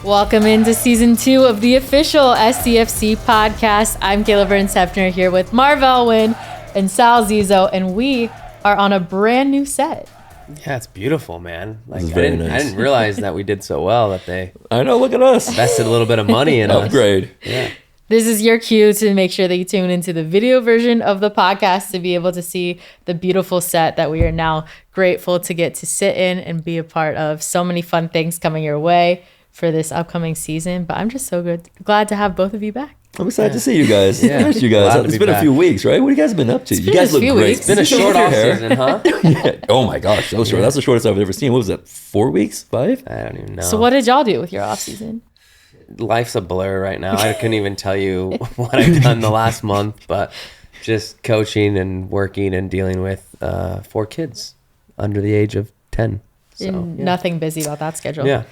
Welcome into season 2 of the official SDFC podcast. I'm Kaila Hefner here with Marvell and Sal Zizo, and we are on a brand new set. Yeah, it's beautiful, man. Like Nice. I didn't realize that we did so well that they I know, look at us. invested a little bit of money in us. Upgrade. Yeah. This is your cue to make sure that you tune into the video version of the podcast to be able to see the beautiful set that we are now grateful to get to sit in and be a part of. So many fun things coming your way for this upcoming season, but I'm just so glad to have both of you back. I'm excited to see you guys. Yeah. I missed you guys. Glad to It's be been back. a few weeks, right? What have you guys been up to? You been guys a look few great. weeks. It's been a short off season, huh? Yeah. Oh my gosh, so short. That's the shortest I've ever seen. What was that? 4 weeks? 5? I don't even know. So what did y'all do with your off season? Life's a blur right now. I couldn't even tell you what I've done the last month, but just coaching and working and dealing with 4 kids under the age of 10. So, Nothing busy about that schedule. yeah.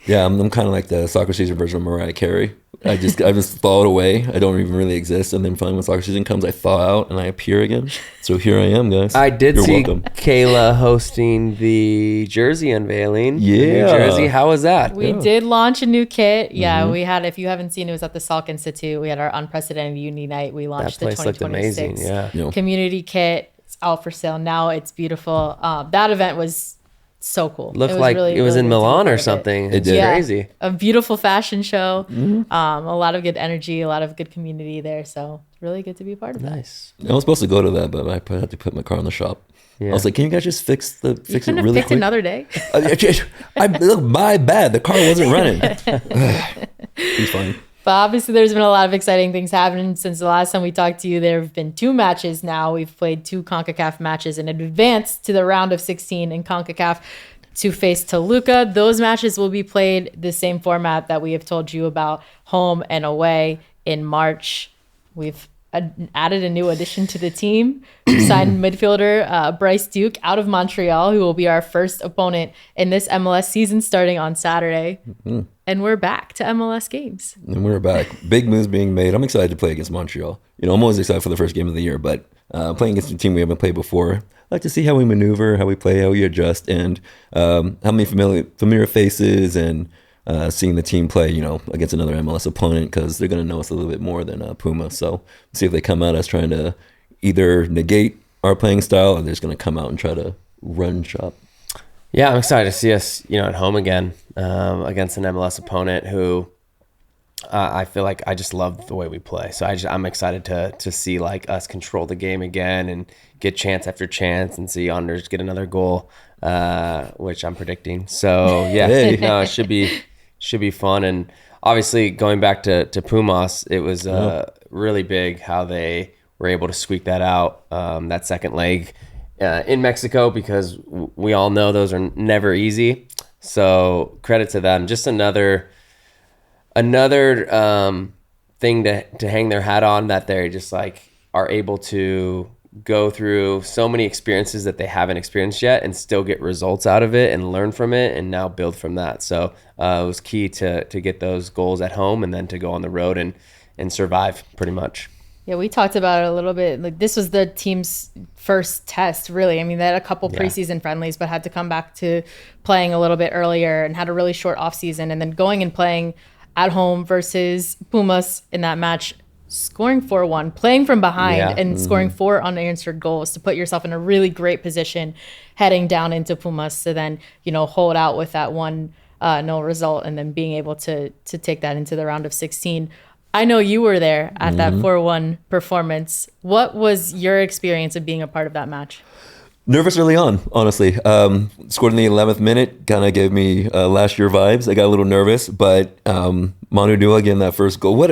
Yeah, I'm kind of like the soccer season version of Mariah Carey. I just thaw it away. I don't even really exist. And then finally when soccer season comes, I thaw out and I appear again. So here I am, guys. I did You're see welcome. Kayla hosting the jersey unveiling. Yeah. In New Jersey. How was that? We did launch a new kit. Yeah, we had, if you haven't seen, it was at the Salk Institute. We had our unprecedented uni night. We That launched the place looked 2026 amazing. Yeah. You know, community kit. It's out for sale now. It's beautiful. That event was so cool. Looked was like really, it was really in good to be Milan part or of it. something. It It's did. Yeah. crazy. A beautiful fashion show. A lot of good energy, a lot of good community there. So really good to be a part of that. Nice. I was supposed to go to that, but I had to put my car in the shop. Yeah. I was like, can you guys just fix You it couldn't have really picked quick? another day. Look, my bad. The car wasn't running. He's fine. But obviously, there's been a lot of exciting things happening since the last time we talked to you. There have been 2 matches now. We've played 2 CONCACAF matches and advanced to the round of 16 in CONCACAF to face Toluca. Those matches will be played the same format that we have told you about, home and away in March. We've added a new addition to the team. We signed midfielder Bryce Duke out of Montreal, who will be our first opponent in this MLS season starting on Saturday. And we're back to MLS games. And we're back. Big moves being made. I'm excited to play against Montreal. You know, I'm always excited for the first game of the year, but playing against a team we haven't played before, I like to see how we maneuver, how we play, how we adjust, and how many familiar faces and seeing the team play, you know, against another MLS opponent, because they're going to know us a little bit more than Puma. So see if they come at us trying to either negate our playing style or they're just going to come out and try to run shop. Yeah, I'm excited to see us, at home again against an MLS opponent who I feel like I just love the way we play. So I'm excited to see like us control the game again and get chance after chance and see Anders get another goal, which I'm predicting. So yeah, Hey. no, it should be fun. And obviously going back to Pumas, it was really big how they were able to squeak that out, that second leg in Mexico, because we all know those are never easy. So credit to them. Just another thing to hang their hat on, that they just like are able to go through so many experiences that they haven't experienced yet and still get results out of it and learn from it and now build from that. So it was key to get those goals at home and then to go on the road and survive pretty much. Yeah, we talked about it a little bit. Like, this was the team's first test, really. I mean, they had a couple preseason friendlies, but had to come back to playing a little bit earlier and had a really short offseason. And then going and playing at home versus Pumas in that match, scoring 4-1, playing from behind and scoring 4 unanswered goals to put yourself in a really great position heading down into Pumas to then, hold out with that 1-0 result and then being able to take that into the round of 16. I know you were there at that 4-1 performance. What was your experience of being a part of that match? Nervous early on, honestly. Scored in the 11th minute, kind of gave me last year vibes. I got a little nervous, but Manu Dua getting that first goal.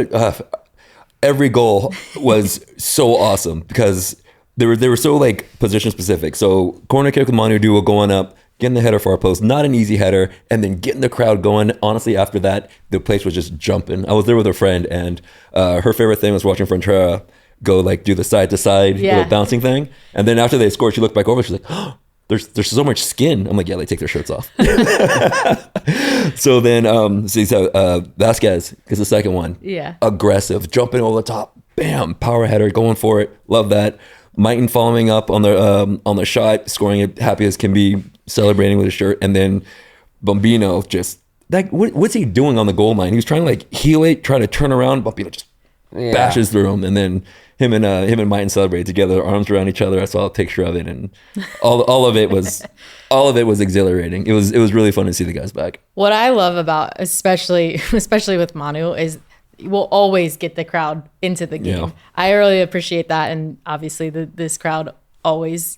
Every goal was so awesome because they were so like position specific. So corner kick with Manu Dua going up, getting the header far post, not an easy header, and then getting the crowd going. Honestly, after that, the place was just jumping. I was there with a friend, and her favorite thing was watching Frontera go like do the side to side little bouncing thing. And then after they scored, she looked back over. She's like, "Oh, there's so much skin." I'm like, "Yeah, they take their shirts off." So then Vasquez gets the second one. Yeah, aggressive, jumping over the top, bam, power header, going for it. Love that. Mighton following up on the shot, scoring it happy as can be, celebrating with his shirt, and then Bombino just what's he doing on the goal line? He was trying to like heel it, trying to turn around, but just bashes through him, and then him and Martin celebrate together, arms around each other. I saw a picture of it, and all of it was exhilarating. It was really fun to see the guys back. What I love about especially with Manu is we'll always get the crowd into the game. Yeah. I really appreciate that, and obviously this crowd always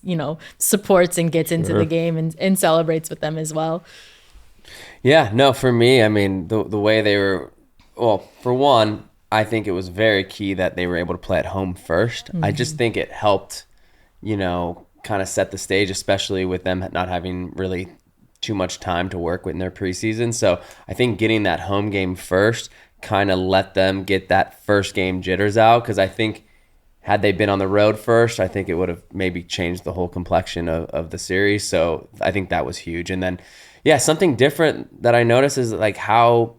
supports and gets into the game and celebrates with them as well. Yeah, no, for me, I mean the way they were, well, for one, I think it was very key that they were able to play at home first. I just think it helped, kind of set the stage, especially with them not having really too much time to work with in their preseason. So I think getting that home game first kind of let them get that first game jitters out, because I think had they been on the road first, I think it would have maybe changed the whole complexion of the series. So I think that was huge. And then, something different that I noticed is like how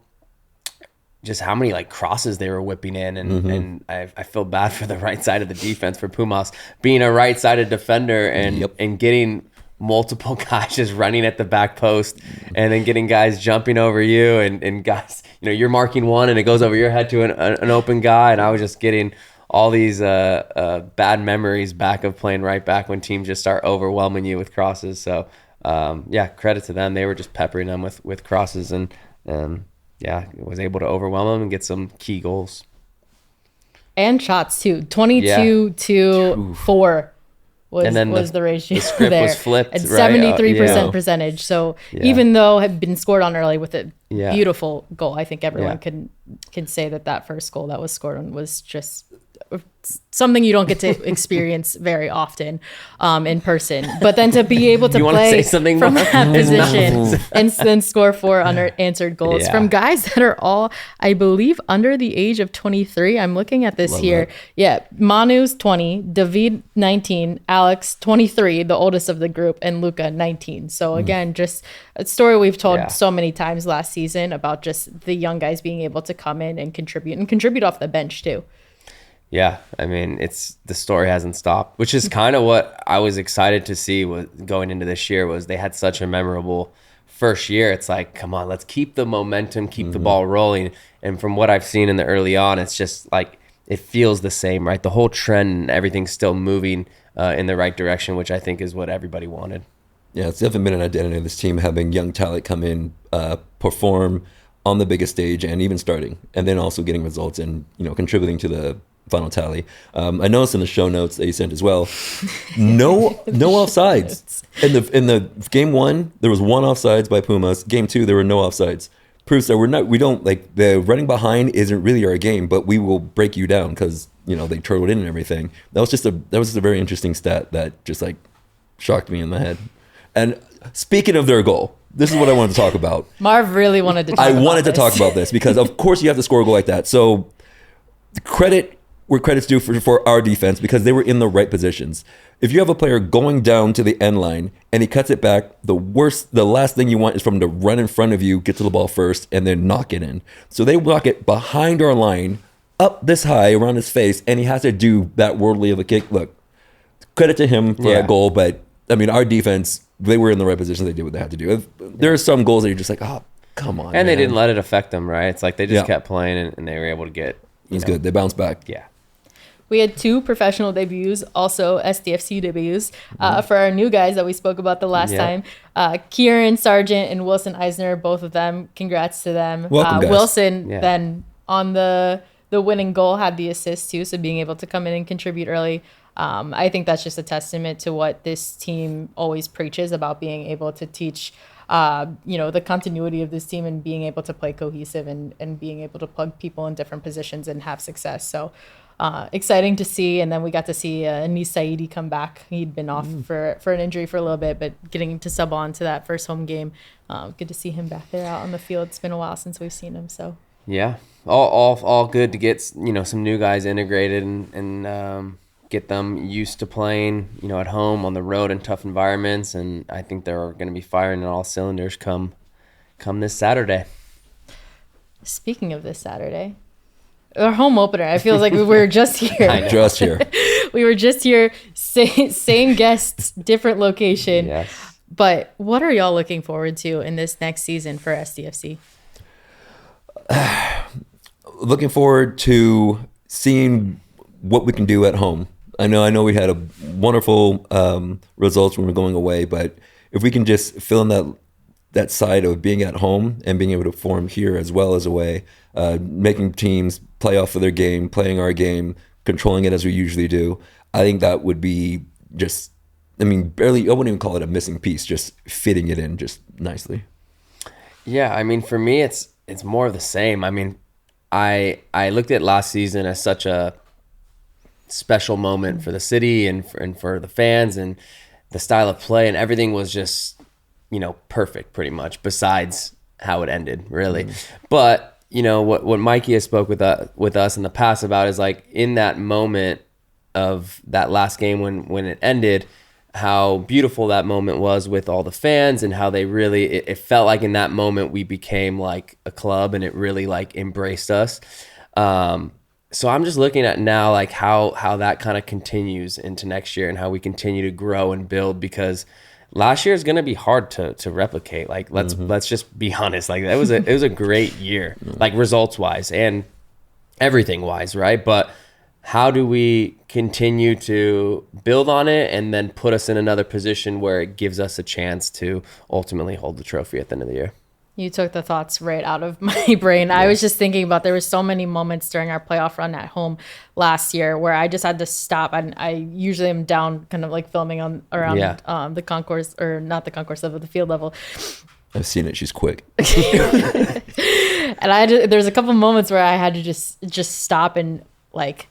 many like crosses they were whipping in, and I feel bad for the right side of the defense for Pumas being a right-sided defender and getting multiple guys just running at the back post, and then getting guys jumping over you, and guys, you're marking one and it goes over your head to an open guy, and I was just getting all these bad memories back of playing right back when teams just start overwhelming you with crosses. So credit to them. They were just peppering them with crosses, and was able to overwhelm them and get some key goals. And shots too. 22-4 was the ratio. The script there. Was flipped. At 73% percentage. So even though had been scored on early with a beautiful goal, I think everyone can say that first goal that was scored on was just something you don't get to experience very often in person. But then to be able to play from that position and then score 4 unanswered goals from guys that are all, I believe, under the age of 23. I'm looking at this here. That. Yeah, Manu's 20, David 19, Alex 23, the oldest of the group, and Luca 19. So again, just a story we've told so many times last season about just the young guys being able to come in and contribute off the bench too. Yeah, I mean, the story hasn't stopped, which is kind of what I was excited to see going into this year. Was they had such a memorable first year. It's like, come on, let's keep the momentum, keep the ball rolling. And from what I've seen in the early on, it's just like it feels the same, right? The whole trend and everything's still moving in the right direction, which I think is what everybody wanted. Yeah, it's definitely been an identity of this team, having young talent come in, perform on the biggest stage, and even starting, and then also getting results and contributing to the final tally. I noticed in the show notes that you sent as well, no offsides. In the game 1, there was 1 offsides by Pumas. Game 2, there were no offsides. Proves that we don't like the running behind isn't really our game, but we will break you down because they turtled in and everything. That was just a very interesting stat that just like shocked me in the head. And speaking of their goal, this is what I wanted to talk about. Marv really wanted to talk about this because of course you have to score a goal like that. So credit where credit's due for our defense, because they were in the right positions. If you have a player going down to the end line and he cuts it back, the last thing you want is for him to run in front of you, get to the ball first, and then knock it in. So they knock it behind our line, up this high around his face, and he has to do that worldly of a kick. Look, credit to him for that goal, but I mean, our defense, they were in the right position. They did what they had to do. There are some goals that you're just like, oh, come on. And they didn't let it affect them, right? It's like they just kept playing and they were able to get. It was good. They bounced back. Yeah. We had 2 professional debuts, also SDFC debuts, for our new guys that we spoke about the last time. Kieran Sargent and Wilson Eisner, both of them. Congrats to them. Welcome, guys. Wilson then on the winning goal had the assist too, so being able to come in and contribute early. I think that's just a testament to what this team always preaches about being able to teach the continuity of this team and being able to play cohesive and being able to plug people in different positions and have success. So exciting to see. And then we got to see Anis Saidi come back. He'd been off for an injury for a little bit, but getting to sub on to that first home game. Good to see him back there out on the field. It's been a while since we've seen him. So yeah, all good to get some new guys integrated and get them used to playing at home, on the road, in tough environments. And I think they're going to be firing on all cylinders come this Saturday. Speaking of this Saturday, our home opener, I feel like we were just here. Just here. We were just here, same guests, different location. Yes. But what are y'all looking forward to in this next season for SDFC? Looking forward to seeing what we can do at home. I know we had a wonderful results when we were going away, but if we can just fill in that side of being at home and being able to perform here as well as away, making teams play off of their game, playing our game, controlling it as we usually do, I think that would be just, barely, I wouldn't even call it a missing piece, just fitting it in just nicely. Yeah, for me, it's more of the same. I looked at last season as such a special moment for the city and for the fans and the style of play, and everything was just, perfect pretty much, besides how it ended, really. But, what Mikey has spoke with us in the past about is like in that moment of that last game when it ended, how beautiful that moment was with all the fans and how they really, it felt like in that moment we became like a club and it really like embraced us. So I'm just looking at now like how that kind of continues into next year and how we continue to grow and build, because last year is going to be hard to replicate. Like let's just be honest. Like it was a great year, like results wise and everything wise, right? But how do we continue to build on it and then put us in another position where it gives us a chance to ultimately hold the trophy at the end of the year? You took the thoughts right out of my brain. Yeah. I was just thinking about, there were so many moments during our playoff run at home last year where I just had to stop. And I usually am down kind of like filming around the concourse, or not the concourse level, the field level. I've seen it. She's quick. And there's a couple moments where I had to just stop and like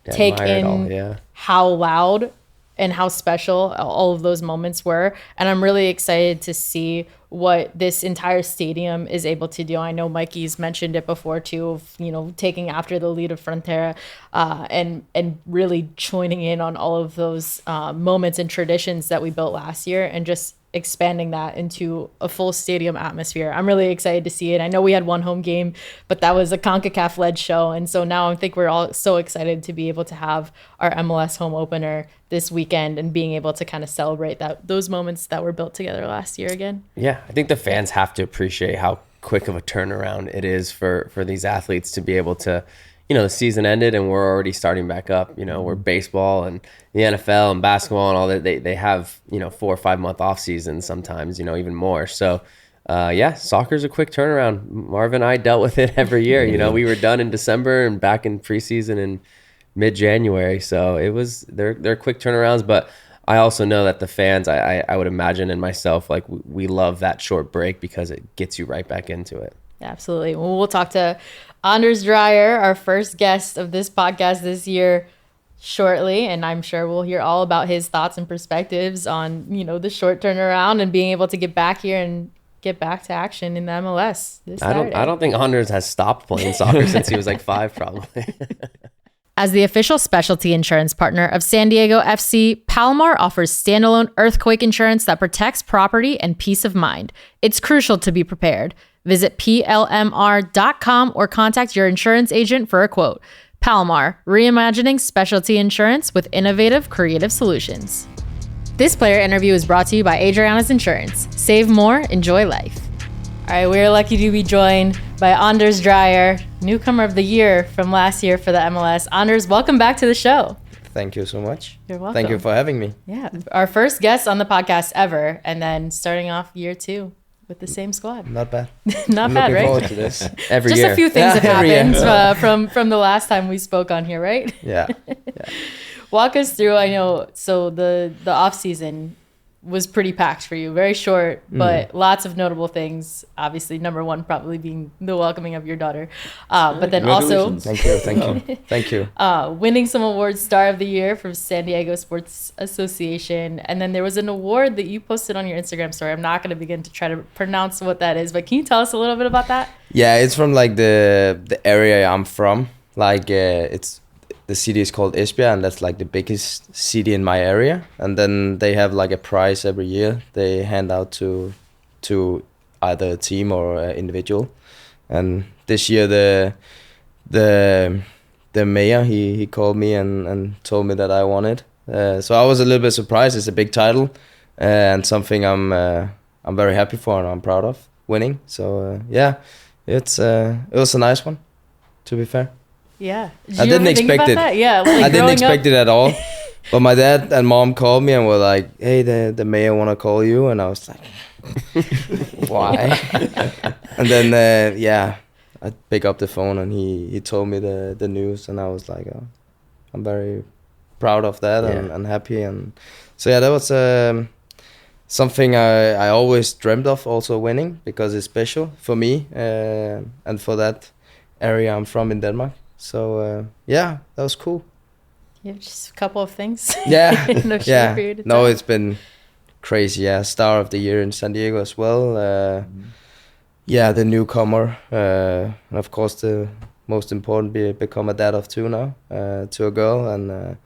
take in how loud and how special all of those moments were. And I'm really excited to see what this entire stadium is able to do. I know Mikey's mentioned it before too, of, taking after the lead of Frontera, and really joining in on all of those moments and traditions that we built last year and just expanding that into a full stadium atmosphere. I'm really excited to see it. I know we had one home game, but that was a CONCACAF led show. And so now I think we're all so excited to be able to have our MLS home opener this weekend and being able to kind of celebrate those moments that were built together last year again. Yeah, I think the fans have to appreciate how quick of a turnaround it is for these athletes to be able to, the season ended and we're already starting back up. We're baseball and the NFL and basketball and all that. They have, 4 or 5 month off seasons sometimes, even more. So, soccer's a quick turnaround. Marv and I dealt with it every year. We were done in December and back in preseason in mid-January. So they're quick turnarounds. But I also know that the fans, I would imagine, and myself, like we love that short break because it gets you right back into it. Absolutely. Well, we'll talk to Anders Dreyer, our first guest of this podcast this year, shortly, and I'm sure we'll hear all about his thoughts and perspectives on, the short turnaround and being able to get back here and get back to action in the MLS this Saturday. I don't think Anders has stopped playing soccer since he was like 5, probably. As the official specialty insurance partner of San Diego FC, Palomar offers standalone earthquake insurance that protects property and peace of mind. It's crucial to be prepared. Visit plmr.com or contact your insurance agent for a quote. Palomar, reimagining specialty insurance with innovative, creative solutions. This player interview is brought to you by Adriana's Insurance. Save more, enjoy life. All right, we're lucky to be joined by Anders Dreyer, newcomer of the year from last year for the MLS. Anders, welcome back to the show. Thank you so much. You're welcome. Thank you for having me. Yeah, our first guest on the podcast ever, and then starting off year 2 with the same squad. Not bad. Not bad, right? Looking forward to this. Every Just year. a few things have happened from the last time we spoke on here, right? Yeah. Walk us through. I know, so the off season was pretty packed for you, very short, but lots of notable things. Obviously, number one probably being the welcoming of your daughter, but then also Thank you. winning some awards, Star of the Year from San Diego Sports Association, and then there was an award that you posted on your Instagram story. I'm not going to begin to try to pronounce what that is, but can you tell us a little bit about that? Yeah, it's from like the area I'm from. Like the city is called Esbjerg, and that's like the biggest city in my area. And then they have like a prize every year they hand out to either a team or an individual. And this year the mayor he called me and told me that I won it. So I was a little bit surprised. It's a big title and something I'm very happy for and I'm proud of winning. So it was a nice one, to be fair. Yeah. Did I you didn't ever think expect about it. that? Yeah. Like I didn't growing expect up- it at all. But my dad and mom called me and were like, "Hey, the mayor want to call you," and I was like, "Why?" And then I pick up the phone and he told me the news, and I was like, "Oh, I'm very proud of that and happy." And so that was something I always dreamt of, also winning, because it's special for me and for that area I'm from in Denmark. So that was cool. Yeah, just a couple of things. Yeah, In a short period of No, time. it's been crazy. Yeah, star of the year in San Diego as well. The newcomer, and of course the most important, become a dad of two now, to a girl, and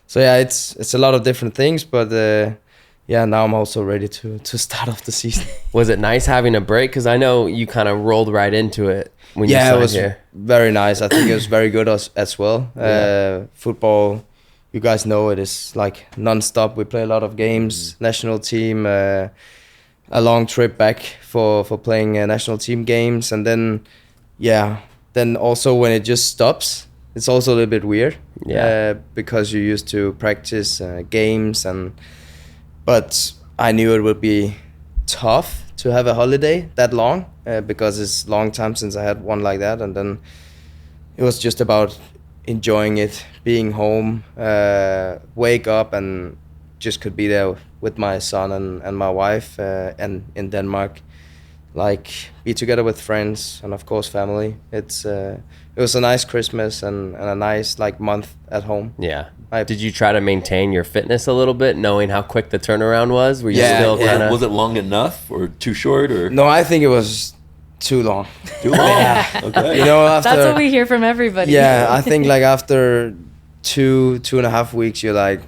it's a lot of different things, but now I'm also ready to start off the season. Was it nice having a break? Because I know you kind of rolled right into it when you Yeah, signed it was here. very nice. I think it was very good as well. Football, you guys know it is like non-stop. We play a lot of games, national team, a long trip back for playing national team games, and then also when it just stops, it's also a little bit weird. Because you're used to practice games, but I knew it would be tough to have a holiday that long, because it's a long time since I had one like that, and then it was just about enjoying it, being home, wake up and just could be there with my son and my wife, and in Denmark, like be together with friends and of course family. It was a nice Christmas and a nice like month at home. Yeah. Did you try to maintain your fitness a little bit, knowing how quick the turnaround was? Were you still kind of... Was it long enough or too short? Or No, I think it was too long. Too long? Okay. You know, after, That's what we hear from everybody. Yeah, I think like after 2.5 weeks, you're like,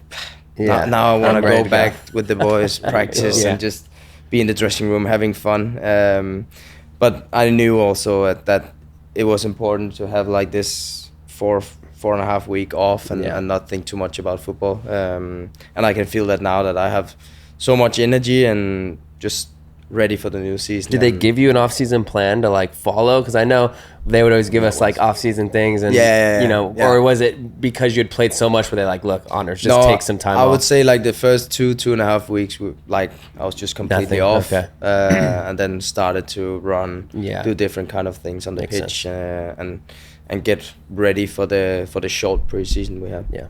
now I want to go back with the boys, practice and just be in the dressing room having fun. But I knew also that it was important to have like this 4.5 week off and not think too much about football. And I can feel that now that I have so much energy and just ready for the new season. Did they give you an off-season plan to like follow? Because I know they would always give us like off-season things, and or was it because you had played so much where they like, look, Anders, just take some time off? I would say like the first 2.5 weeks, I was just completely off, and then started to run, do different kind of things on the pitch, and get ready for the short preseason we have. Yeah.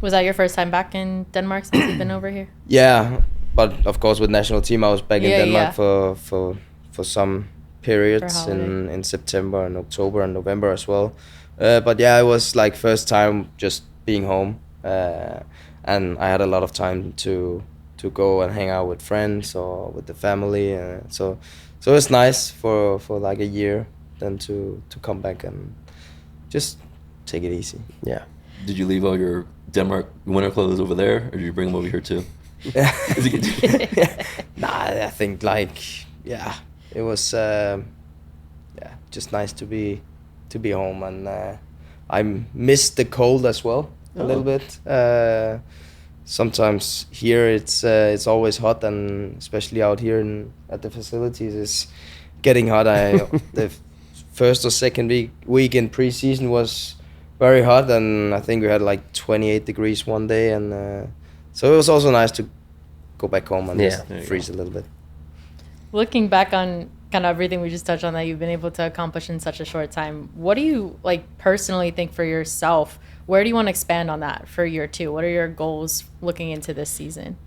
Was that your first time back in Denmark since you've been over here? Yeah, but of course with national team I was back in Denmark for some periods in September and October and November as well. But it was like first time just being home, and I had a lot of time to go and hang out with friends or with the family. So it was nice for like a year then to come back and just take it easy. Yeah. Did you leave all your Denmark winter clothes over there, or did you bring them over here too? Nah, I think it was just nice to be home, and I missed the cold as well a little bit. Sometimes here it's always hot, and especially out here at the facilities it's getting hot. The first or second week in preseason was very hot, and I think we had like 28 degrees one day, and so it was also nice to go back home and just freeze a little bit. Looking back on kind of everything we just touched on that you've been able to accomplish in such a short time, what do you like personally think for yourself? Where do you want to expand on that for year two? What are your goals looking into this season?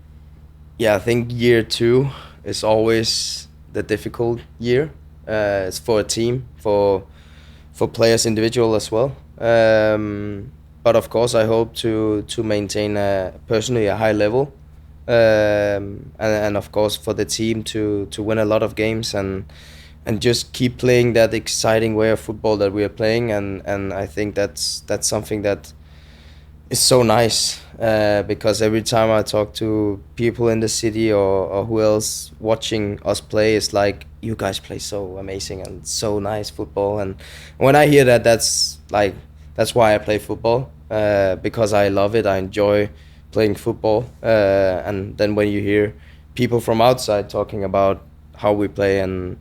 Yeah, I think year two is always the difficult year. It's for a team, for players individual as well. But of course, I hope to maintain personally a high level, and of course for the team to win a lot of games and just keep playing that exciting way of football that we are playing. And I think that's something that is so nice, because every time I talk to people in the city or who else watching us play, it's like, you guys play so amazing and so nice football. And when I hear that, that's why I play football, because I love it. I enjoy playing football, and then when you hear people from outside talking about how we play and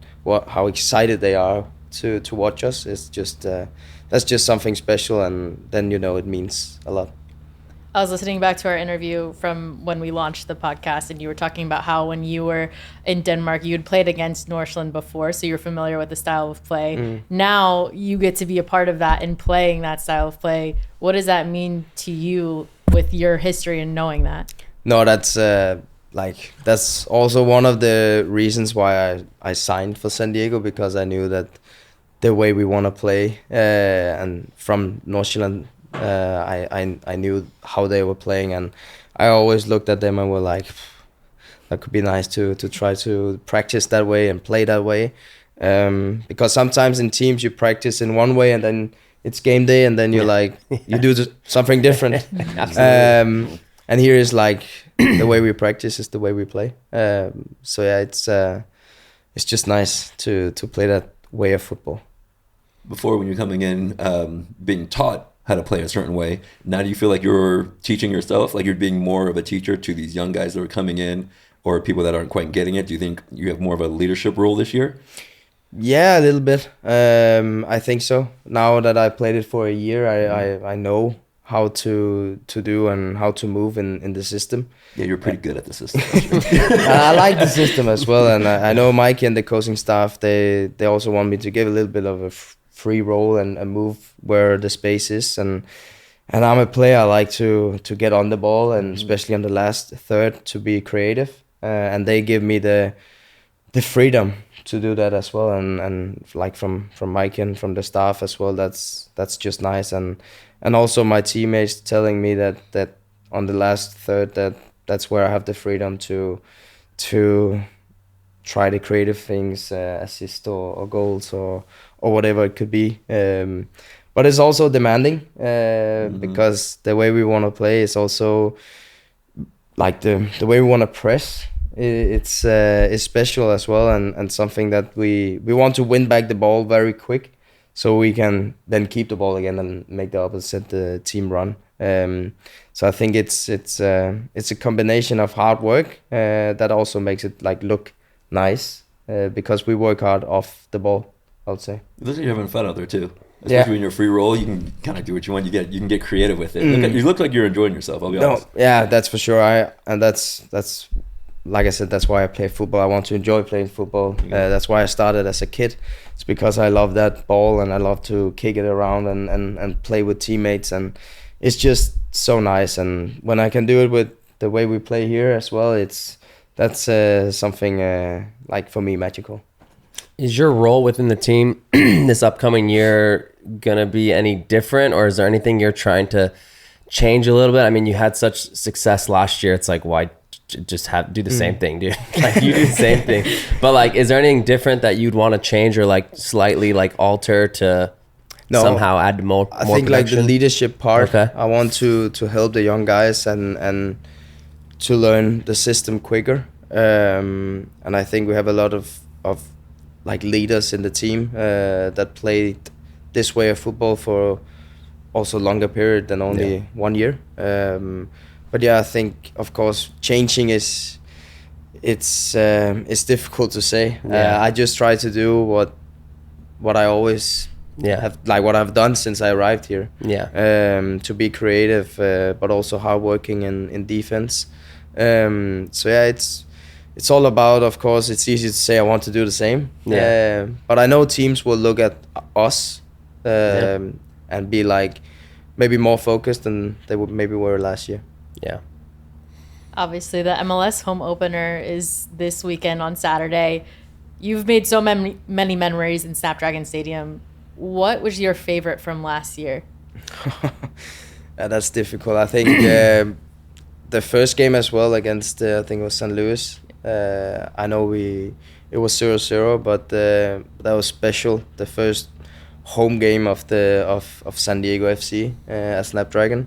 how excited they are to watch us. It's just that's just something special, and then it means a lot. I was listening back to our interview from when we launched the podcast, and you were talking about how when you were in Denmark, you had played against Nordsjælland before, so you're familiar with the style of play. Now you get to be a part of that and playing that style of play. What does that mean to you with your history and knowing that? No, that's also one of the reasons why I signed for San Diego, because I knew that the way we want to play, and from Nordsjælland, I knew how they were playing, and I always looked at them and were like, that could be nice to try to practice that way and play that way, because sometimes in teams you practice in one way and then it's game day and then you're like you do something different. And here is like the way we practice is the way we play. So yeah, it's just nice to play that way of football. Before, when you're coming in, being taught how to play a certain way, now do you feel like you're teaching yourself, like you're being more of a teacher to these young guys that are coming in, or people that aren't quite getting it? Do you think you have more of a leadership role this year? Yeah, a little bit. I think so. Now that I played it for a year, I know how to do and how to move in the system. Yeah, you're pretty good at the system. I like the system as well, and I know Mikey and the coaching staff, they also want me to give a little bit of a free role and move where the space is, and I'm a player. I like to get on the ball, and especially on the last third to be creative, and they give me the freedom to do that as well, and like from Mikey and from the staff as well, that's just nice, and also my teammates telling me that on the last third that's where I have the freedom to try the creative things, assist or goals or whatever it could be. But it's also demanding, because the way we want to play is also like the way we want to press. It's special as well, and something that we want to win back the ball very quick, so we can then keep the ball again and make the opposite team run. So I think it's a combination of hard work that also makes it like look nice, because we work hard off the ball, I would say. It looks like you're having fun out there too. Especially when you're free roll, you can kind of do what you want. You can get creative with it. You look like you're enjoying yourself, I'll be honest. Yeah, that's for sure. That's like I said, that's why I play football. I want to enjoy playing football. That's why I started as a kid. It's because I love that ball and I love to kick it around and play with teammates, and it's just so nice. And when I can do it with the way we play here as well, that's something like for me magical. Is your role within the team this upcoming year gonna be any different, or is there anything you're trying to change a little bit? I mean, you had such success last year. It's like, why just do the same thing, dude? Like, you do the same thing. But like, is there anything different that you'd want to change or like slightly like alter to somehow add more I think production? Like the leadership part. Okay. I want to help the young guys and to learn the system quicker. And I think we have a lot of like leaders in the team that played this way of football for also longer period than only 1 year. But yeah, I think of course changing it's difficult to say. I just try to do what I always have, like what I've done since I arrived here. To be creative, but also hardworking in defense. So yeah, it's all about, of course, it's easy to say I want to do the same. But I know teams will look at us and be like maybe more focused than they maybe were last year. Yeah. Obviously, the MLS home opener is this weekend on Saturday. You've made so many memories in Snapdragon Stadium. What was your favorite from last year? That's difficult. I think the first game as well against, I think it was St. Louis. I know it was 0-0, but that was special. The first home game of San Diego FC at Snapdragon.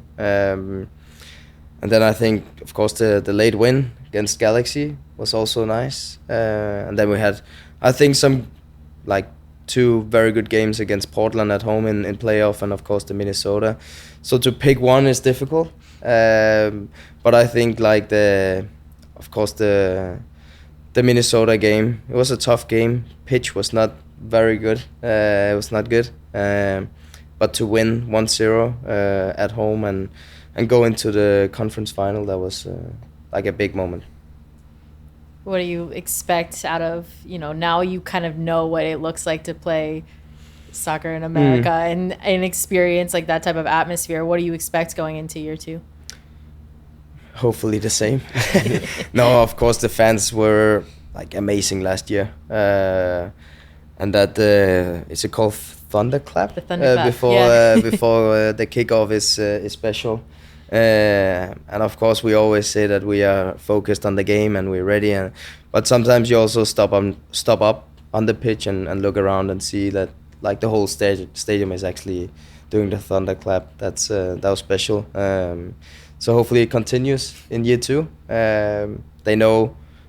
And then I think, of course, the late win against Galaxy was also nice. And then we had, I think, some like 2 very good games against Portland at home in playoff, and of course the Minnesota. So to pick one is difficult. But I think like the Minnesota game, it was a tough game. Pitch was not very good. It was not good. But to win 1-0 at home and go into the conference final, that was like a big moment. What do you expect out of, now you kind of know what it looks like to play soccer in America and experience like that type of atmosphere? What do you expect going into year 2? Hopefully the same. No, of course the fans were like amazing last year. And that is it called thunderclap? The thunderclap, before the kickoff is special. And of course we always say that we are focused on the game and we're ready. But sometimes you also stop up on the pitch and look around and see that like the whole stadium is actually doing the thunderclap. That was special. So hopefully it continues in year 2.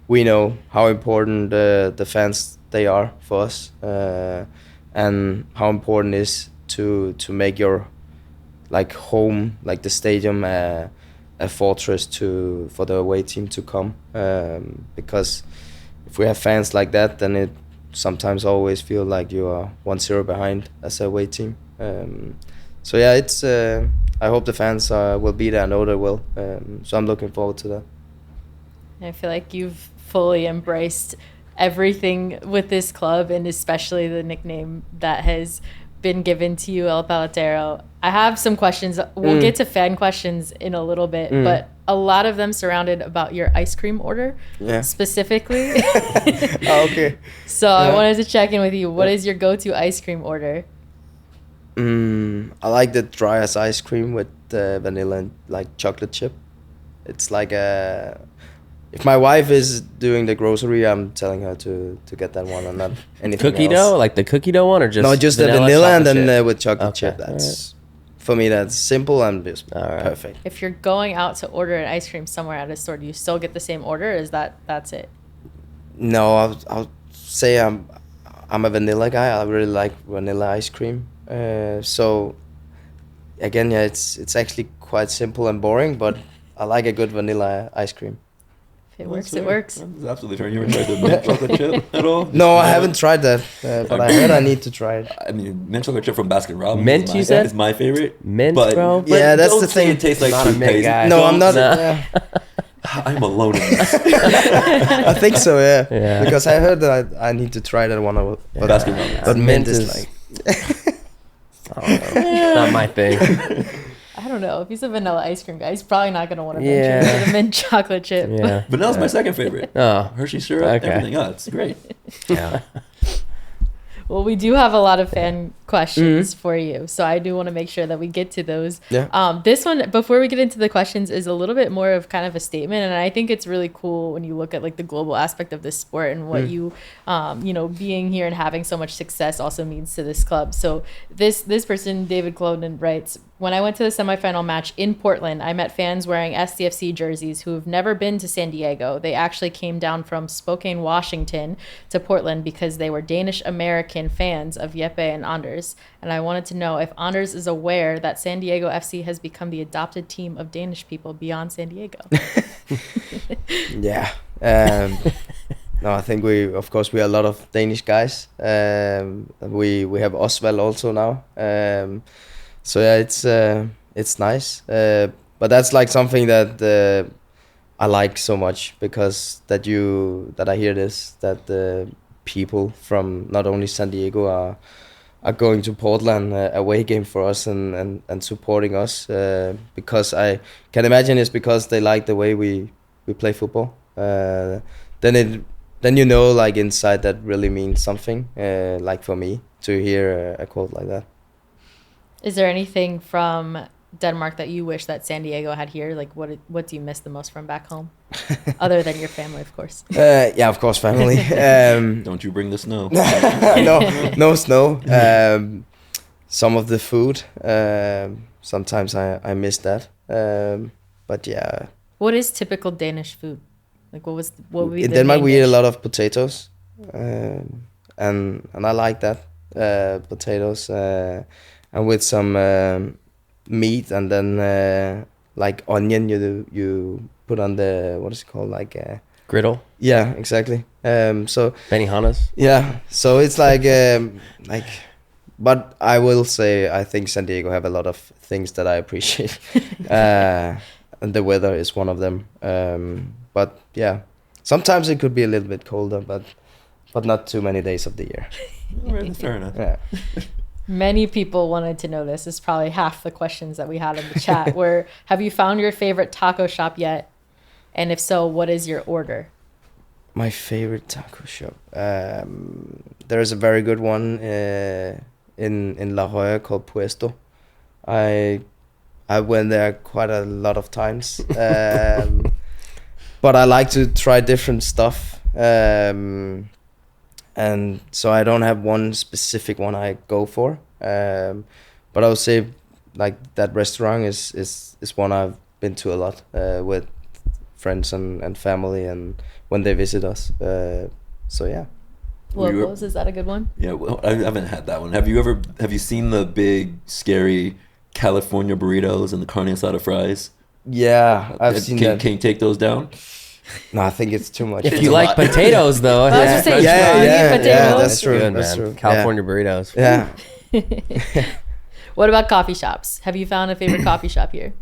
We know how important the fans they are for us, and how important it is to make your like home, like the stadium, a fortress for the away team to come. Because if we have fans like that, then it sometimes always feel like you are 1-0 behind as a away team. So yeah, it's. I hope the fans will be there. I know they will. So I'm looking forward to that. I feel like you've fully embraced everything with this club, and especially the nickname that has been given to you, El Pelotero. I have some questions. We'll get to fan questions in a little bit, but a lot of them surrounded about your ice cream order, specifically. Okay. So I wanted to check in with you. What is your go-to ice cream order? I like the Dreyer's ice cream with vanilla and like chocolate chip. It's like if my wife is doing the grocery, I'm telling her to get that one and not anything Cookie else. dough, like the cookie dough one, or just no, just the vanilla and then with chocolate Okay. chip. That's for me. That's simple and just perfect. If you're going out to order an ice cream somewhere at a store, do you still get the same order? Or is that's it? No, I'll say I'm a vanilla guy. I really like vanilla ice cream. So again, yeah, it's actually quite simple and boring, but I like a good vanilla ice cream. If it works, it works. That's absolutely fair. You ever tried the mint chocolate chip at all? No, I haven't tried that, but I heard I need to try it. I mean, mint chocolate chip from Baskin Robbins. Mint, you said? Is my favorite. Mint, but, bro? but Yeah, that's don't the say thing. It tastes like Not a mint toothpaste. guy. No, I'm not. I'm alone in this. I think so, yeah. Yeah. Because I heard that I need to try that one. But, Baskin Robbins. but mint is Mint like. Not my thing. I don't know. If he's a vanilla ice cream guy, he's probably not going to want to Yeah. venture into the mint chocolate chip. Yeah. Vanilla's my second favorite. Oh. Hershey syrup, Okay. everything else. Great. Yeah. Well, we do have a lot of fan questions for you, so I do want to make sure that we get to those. Yeah. This one, before we get into the questions, is a little bit more of kind of a statement, and I think it's really cool when you look at like the global aspect of this sport and what you, being here and having so much success also means to this club. So this person, David Cloden, writes, "When I went to the semifinal match in Portland, I met fans wearing SDFC jerseys who have never been to San Diego. They actually came down from Spokane, Washington to Portland because they were Danish American fans of Jeppe and Anders. And I wanted to know if Anders is aware that San Diego FC has become the adopted team of Danish people beyond San Diego." Yeah. No, I think we are a lot of Danish guys. We have Oswald also now. So yeah, it's nice. But that's like something that I like so much, because that I hear this, that the people from not only San Diego are going to Portland, away game for us and supporting us, because I can imagine it's because they like the way we play football. Then like inside that really means something, like for me to hear a quote like that. Is there anything from Denmark that you wish that San Diego had here? Like, what do you miss the most from back home, other than your family, of course? Yeah, of course, family. Don't you bring the snow. No snow. Some of the food. Sometimes I miss that. But yeah. What is typical Danish food? Like, what would be in the Denmark main we eat a dish? lot of potatoes, and I like that, potatoes, and with some meat, and then like onion you put on the, what is it called, like Griddle. Yeah, exactly. So Benihana's. yeah, so it's like, but I will say I think San Diego have a lot of things that I appreciate, and the weather is one of them. But yeah, sometimes it could be a little bit colder, but not too many days of the year. Right, fair enough. Yeah. Many people wanted to know this. It's probably half the questions that we had in the chat. Were, have you found your favorite taco shop yet? And if so, what is your order? My favorite taco shop. There's a very good one in La Jolla called Puesto. I went there quite a lot of times, but I like to try different stuff. And so I don't have one specific one I go for. But I would say like that restaurant is one I've been to a lot with friends and family and when they visit us. So yeah. Locals, is that a good one? Yeah, well, I haven't had that one. Have you seen the big scary California burritos and the carne asada fries? Yeah, I've seen that. Can you take those down? No, I think it's too much. If you like potatoes, though. I was just saying, yeah, potatoes. that's true. Good, That's man. true. California burritos. Yeah. What about coffee shops? Have you found a favorite coffee shop here?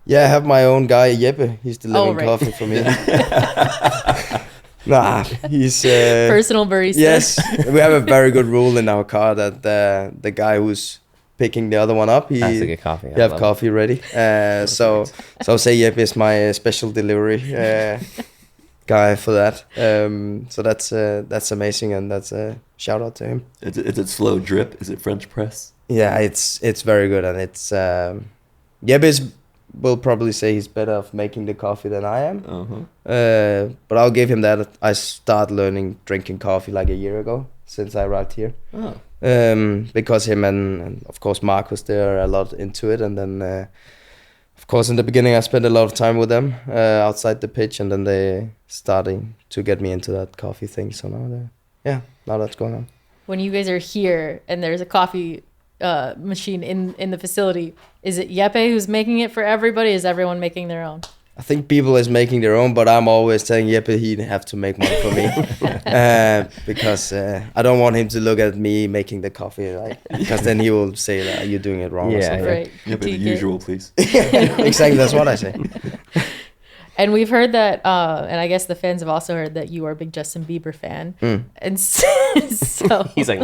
Yeah, I have my own guy, Jeppe. He's delivering right. coffee for me. Nah, he's... Personal barista? Yes, we have a very good rule in our car that the guy who's picking the other one up, he Has to get coffee. you have coffee ready. So I'll say Jeppe is my special delivery guy for that. So that's amazing, and that's a shout out to him. Is it slow drip? Is it French press? Yeah, it's very good, and it's Jeppe will probably say he's better of making the coffee than I am. But I'll give him that. I started learning drinking coffee like a year ago since I arrived here. Oh. Because him and of course Mark was there a lot into it, and then of course in the beginning I spent a lot of time with them outside the pitch, and then they starting to get me into that coffee thing. So now that's going on. When you guys are here and there's a coffee machine in the facility, is it Jeppe who's making it for everybody? Is everyone making their own? I think people is making their own, but I'm always telling Jeppe he'd have to make one for me because I don't want him to look at me making the coffee, because then he will say that you're doing it wrong. Yeah, or something. Right. Yeah, but the usual, please. Exactly, that's what I say. And we've heard that, and I guess the fans have also heard that you are a big Justin Bieber fan. And so He's like,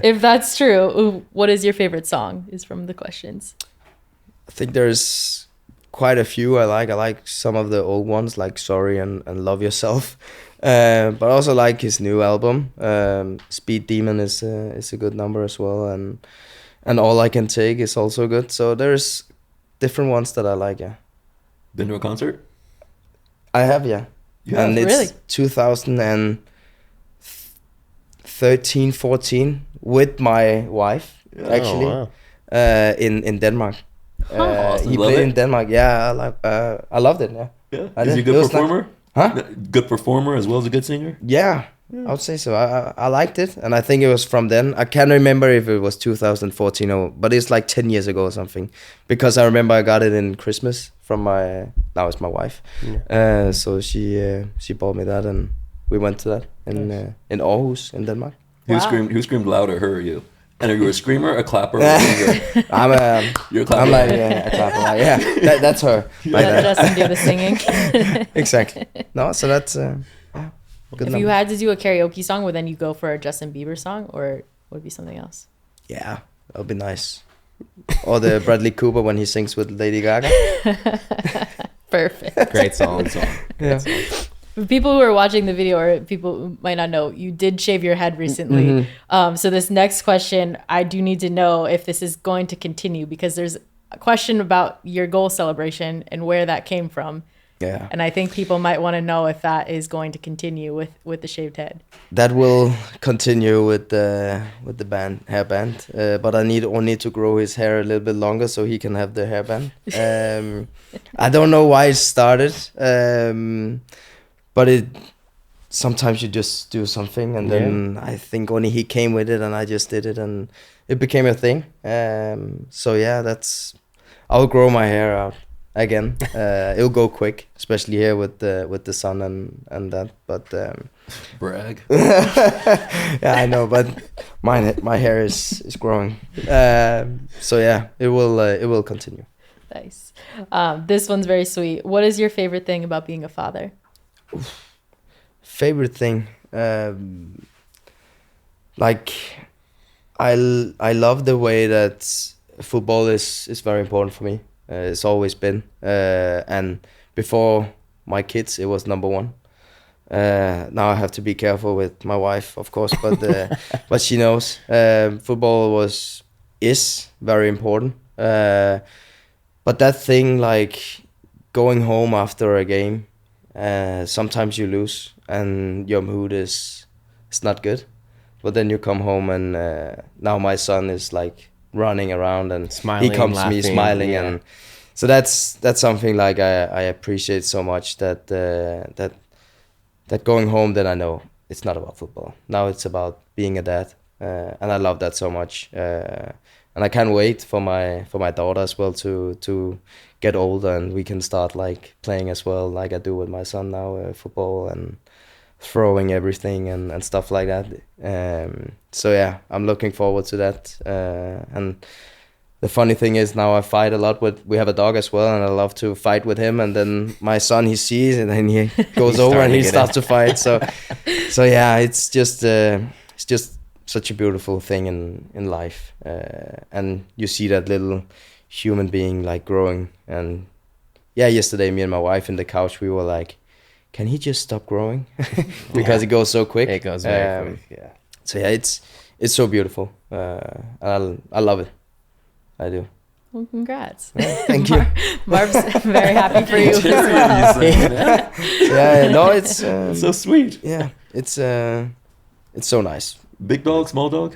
if that's true, what is your favorite song? Is from the questions. I think there's quite a few I like. I like some of the old ones like Sorry and Love Yourself. But I also like his new album. Speed Demon is a good number as well, and All I Can Take is also good. So there's different ones that I like, yeah. Been to a concert? I have, yeah. You have? And it's Really? 2013, 14 with my wife, actually, wow. in Denmark. Awesome. He Love played it? in Denmark. Yeah, I loved it, yeah. Yeah. I Is he a did. good It was performer? Huh? Good performer as well as a good singer? Yeah, I would say so. I liked it, and I think it was from then. I can't remember if it was 2014 but it's like 10 years ago or something, because I remember I got it in Christmas from now it's my wife. Yeah. So she bought me that, and we went to that in Aarhus in Denmark. Wow. Who screamed louder, her or you? And are you a screamer, a clapper, or a singer? You're a clapper. I'm like a clapper. Like, yeah, that's her. Like Let that. Justin do the singing. Exactly. No, so that's good. If number. you had to do a karaoke song, would then you go for a Justin Bieber song, or would it be something else? Yeah, that would be nice. Or the Bradley Cooper when he sings with Lady Gaga. Perfect. Great song. Yeah. For people who are watching the video, or people who might not know, you did shave your head recently. So this next question, I do need to know if this is going to continue, because there's a question about your goal celebration and where that came from. Yeah. And I think people might want to know if that is going to continue with the shaved head. That will continue with the hairband, but I need to grow his hair a little bit longer so he can have the hairband. I don't know why it started, but sometimes you just do something, and then I think only he came with it, and I just did it, and it became a thing. So yeah, I'll grow my hair out again. It'll go quick, especially here with the sun and that. But Brag. yeah, I know, but my hair is growing. So yeah, it will continue. Nice. This one's very sweet. What is your favorite thing about being a father? Favorite thing, like I love the way that football is very important for me. It's always been, and before my kids, it was number one. Now I have to be careful with my wife, of course, but but she knows football is very important. But that thing, like going home after a game, sometimes you lose and your mood is not good. But then you come home and now my son is like running around and smiling, he comes laughing, to me smiling, yeah. and so that's something like I appreciate so much, that that going home, then I know it's not about football. Now it's about being a dad, and I love that so much. And I can't wait for my daughter as well to get older and we can start like playing as well, like I do with my son now, football and throwing everything and stuff like that. So yeah, I'm looking forward to that. And the funny thing is now I fight a lot we have a dog as well, and I love to fight with him. And then my son, he sees and then he goes over and he starts to fight. So yeah, it's just such a beautiful thing in life. And you see that little human being like growing. And yeah, yesterday me and my wife in the couch, we were like, can he just stop growing? Because it goes so quick. It goes very quick, yeah. So yeah, it's so beautiful. I love it. I do. Well, congrats. Thank you. Marv's very happy for you as well. Yeah, no, it's So sweet. yeah, it's so nice. Big dog, small dog?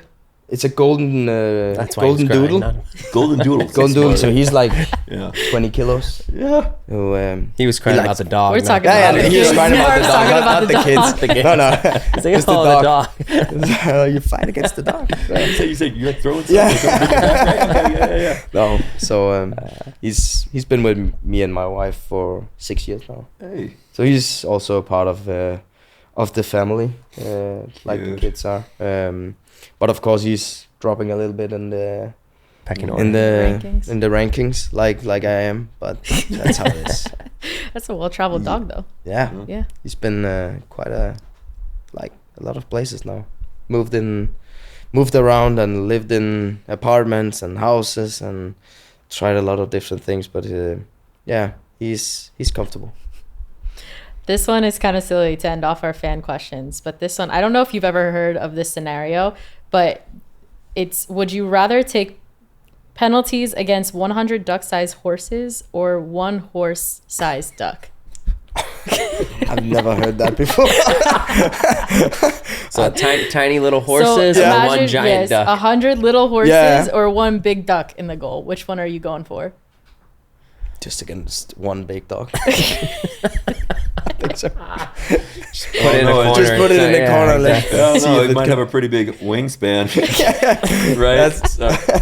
It's a golden That's why golden he's crying, doodle. not- Golden doodle. Golden doodle. So he's like Yeah. 20 kilos. Yeah. So, He was crying He about likes- the dog. We're man. talking yeah, about yeah, the he was kids. crying about the Marv's dog, talking about not the the kids. dog. The kid. No, no. He's like, Just the oh, dog. the dog. You fight against the dog. You say you're like throwing stuff. Yeah. Like, bring it back, right? Okay, yeah. No. So he's been with me and my wife for 6 years now. Hey. So he's also a part of the family, like the Cute. kids are. But of course he's dropping a little bit in the Pecking order. Rankings. in the rankings, like I am. But that's how it is. That's a well-traveled dog, though. Yeah. Yeah. He's been quite a lot of places now. Moved around and lived in apartments and houses and tried a lot of different things. But yeah, he's comfortable. This one is kind of silly to end off our fan questions, but this one, I don't know if you've ever heard of this scenario, but it's, would you rather take penalties against 100 duck-sized horses or one horse-sized duck? I've never heard that before. So tiny little horses so or imagine, one giant duck. 100 little horses Yeah. or one big duck in the goal. Which one are you going for? Just against one big dog. I think so. Put it in the no, corner. Just put it in the Yeah, corner. exactly. I don't See know. if It it might can- have a pretty big wingspan. Right?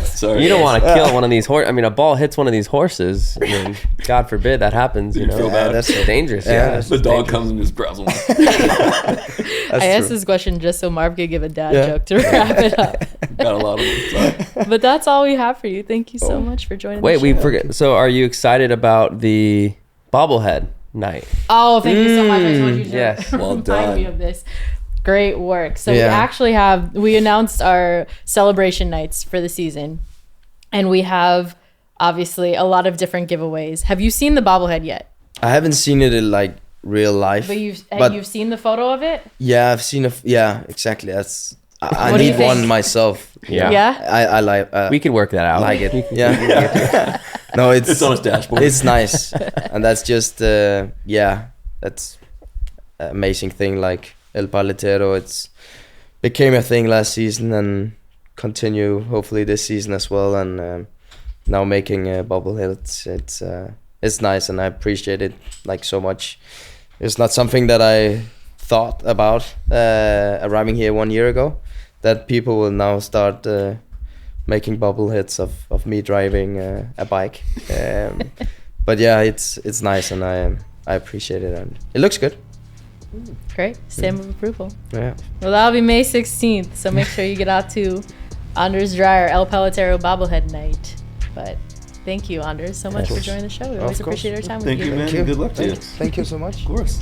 Sorry. You don't want to kill one of these horses. I mean, a ball hits one of these horses. I mean, God forbid that happens. You You'd know, feel bad. that's It's dangerous. Yeah, Yeah, that's- The dog comes and just grabs one. I asked this question just so Marv could give a dad Yeah. joke to wrap it up. Got a lot of them. Sorry. But that's all we have for you. Thank you so much for joining Wait, the we show. forget. So, are you excited about the bobblehead night? Oh, thank you so much. I told you to yes. Well remind me done. of this. Great work. So Yeah. we announced our celebration nights for the season, and we have obviously a lot of different giveaways. Have you seen the bobblehead yet? I haven't seen it in like real life. But you've But- seen the photo of it? Yeah, I've seen yeah, exactly. That's I What do you need one think? myself. Yeah. Yeah? I like We could work that out. like it. Yeah. No, It's on his dashboard. it's nice, and that's just that's an amazing thing. Like El Paletero, it's became a thing last season and continue hopefully this season as well. And now making a bobblehead, it's nice, and I appreciate it like so much. It's not something that I thought about arriving here 1 year ago, that people will now start making bobbleheads of me driving a bike. but yeah, it's nice, and I appreciate it, and it looks good. Great. Stamp of approval. Yeah. Well, that'll be May 16th, so make sure you get out to Anders Dreyer El Pelotero bobblehead night. But thank you, Anders, so much for joining the show. We always appreciate our time with you. Thank you, man. Good luck to you. Thank you so much. Of course.